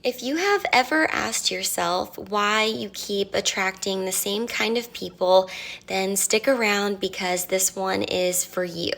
If you have ever asked yourself why you keep attracting the same kind of people, then stick around because this one is for you.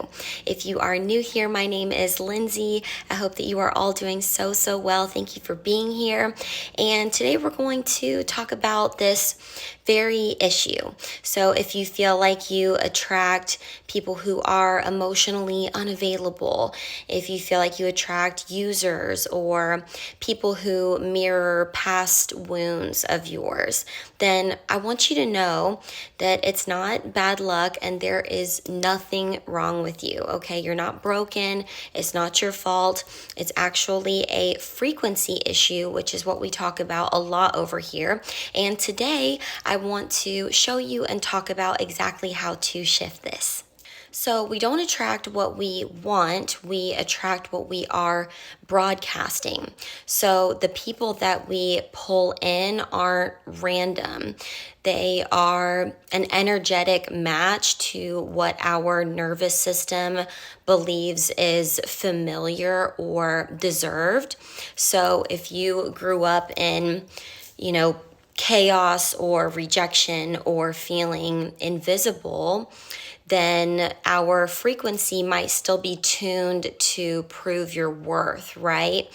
If you are new here, my name is Lindsay. I hope that you are all doing so well. Thank you for being here. And today we're going to talk about this very issue. So if you feel like you attract people who are emotionally unavailable, if you feel like you attract users or people who mirror past wounds of yours, then I want you to know that it's not bad luck and there is nothing wrong with you, okay? You're not broken. It's not your fault. It's actually a frequency issue, which is what we talk about a lot over here. And today I want to show you and talk about exactly how to shift this. So we don't attract what we want, we attract what we are broadcasting. So the people that we pull in aren't random. They are an energetic match to what our nervous system believes is familiar or deserved. So if you grew up in, chaos or rejection or feeling invisible, then our frequency might still be tuned to prove your worth, right?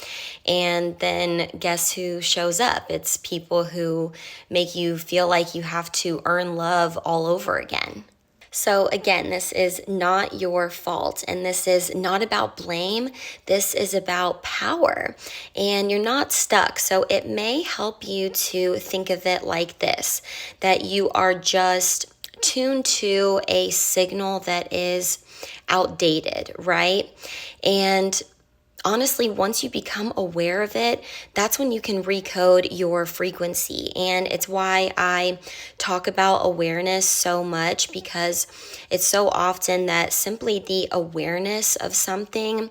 And then guess who shows up? It's people who make you feel like you have to earn love all over again. So again, this is not your fault, and this is not about blame. This is about power, and you're not stuck. So it may help you to think of it like this, that you are just tuned to a signal that is outdated, right? And honestly, once you become aware of it, that's when you can recode your frequency. And it's why I talk about awareness so much, because it's so often that simply the awareness of something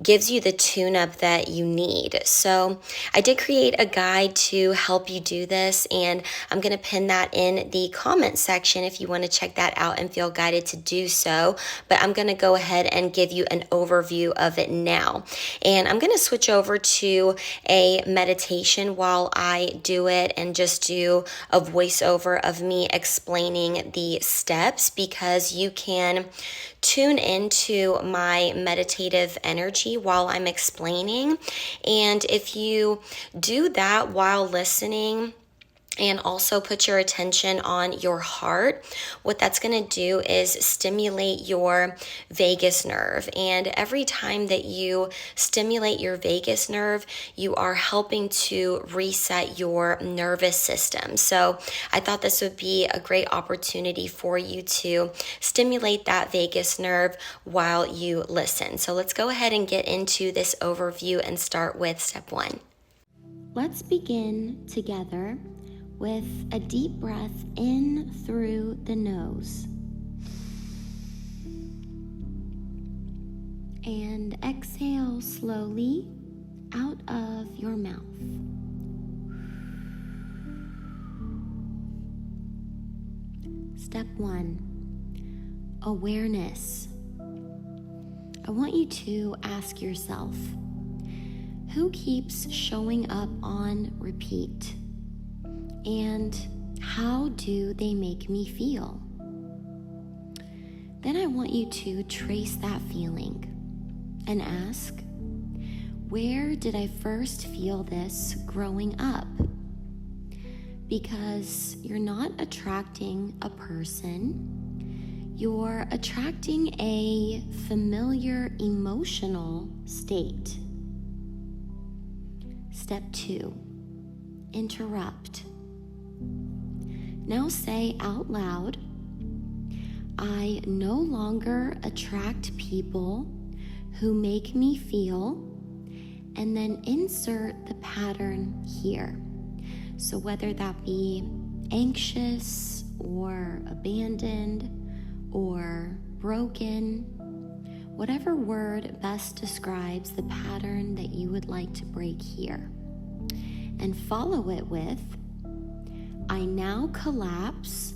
gives you the tune-up that you need. So I did create a guide to help you do this, and I'm going to pin that in the comment section if you want to check that out and feel guided to do so. But I'm going to go ahead and give you an overview of it now. And I'm going to switch over to a meditation while I do it and just do a voiceover of me explaining the steps, because you can tune into my meditative energy while I'm explaining. And if you do that while listening, and also put your attention on your heart, what that's going to do is stimulate your vagus nerve. And every time that you stimulate your vagus nerve, you are helping to reset your nervous system. So I thought this would be a great opportunity for you to stimulate that vagus nerve while you listen. So let's go ahead and get into this overview and start with step 1. Let's begin together with a deep breath in through the nose and exhale slowly out of your mouth. Step 1, awareness. I want you to ask yourself, who keeps showing up on repeat? And how do they make me feel? Then I want you to trace that feeling and ask, where did I first feel this growing up? Because you're not attracting a person, you're attracting a familiar emotional state. Step 2, interrupt. Now say out loud, I no longer attract people who make me feel, and then insert the pattern here. So whether that be anxious or abandoned or broken, whatever word best describes the pattern that you would like to break here. And follow it with, I now collapse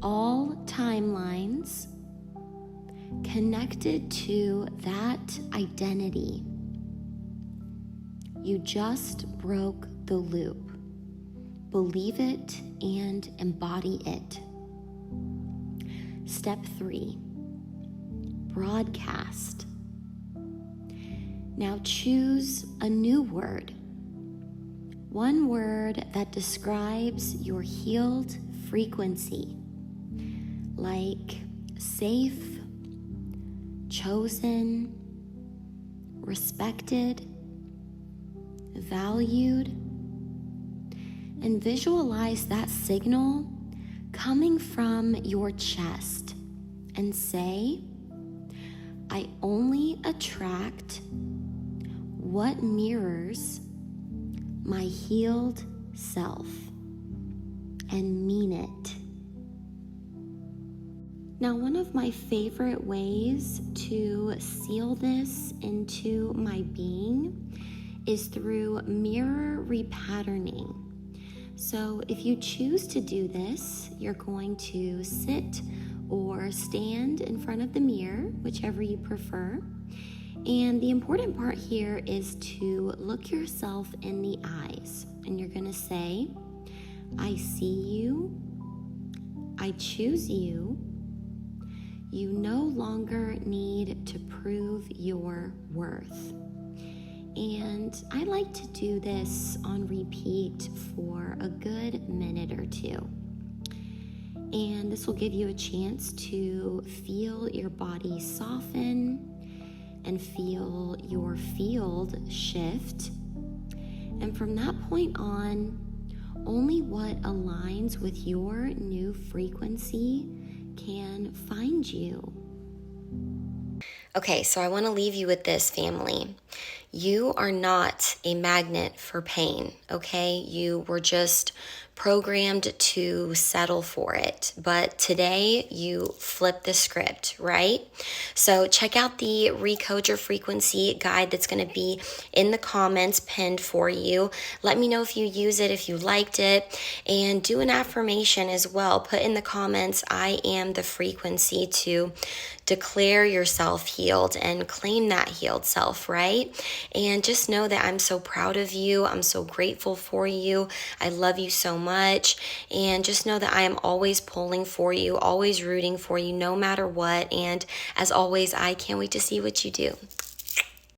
all timelines connected to that identity. You just broke the loop. Believe it and embody it. Step 3, broadcast. Now choose a new word. One word that describes your healed frequency, like safe, chosen, respected, valued, and visualize that signal coming from your chest and say, I only attract what mirrors my healed self, and mean it. Now, one of my favorite ways to seal this into my being is through mirror repatterning. So if you choose to do this, you're going to sit or stand in front of the mirror, whichever you prefer. And the important part here is to look yourself in the eyes, and you're going to say, I see you, I choose you, you no longer need to prove your worth. And I like to do this on repeat for a good minute or two. And this will give you a chance to feel your body soften and feel your field shift. And from that point on, only what aligns with your new frequency can find you. Okay, so I want to leave you with this, family. You are not a magnet for pain, okay? You were just programmed to settle for it. But today you flip the script, right? So check out the Recode Your Frequency guide that's going to be in the comments pinned for you. Let me know if you use it, if you liked it, and do an affirmation as well. Put in the comments, I am the frequency, to declare yourself healed and claim that healed self, right? And just know that I'm so proud of you. I'm so grateful for you. I love you so much. And just know that I am always pulling for you, always rooting for you, no matter what. And as always, I can't wait to see what you do.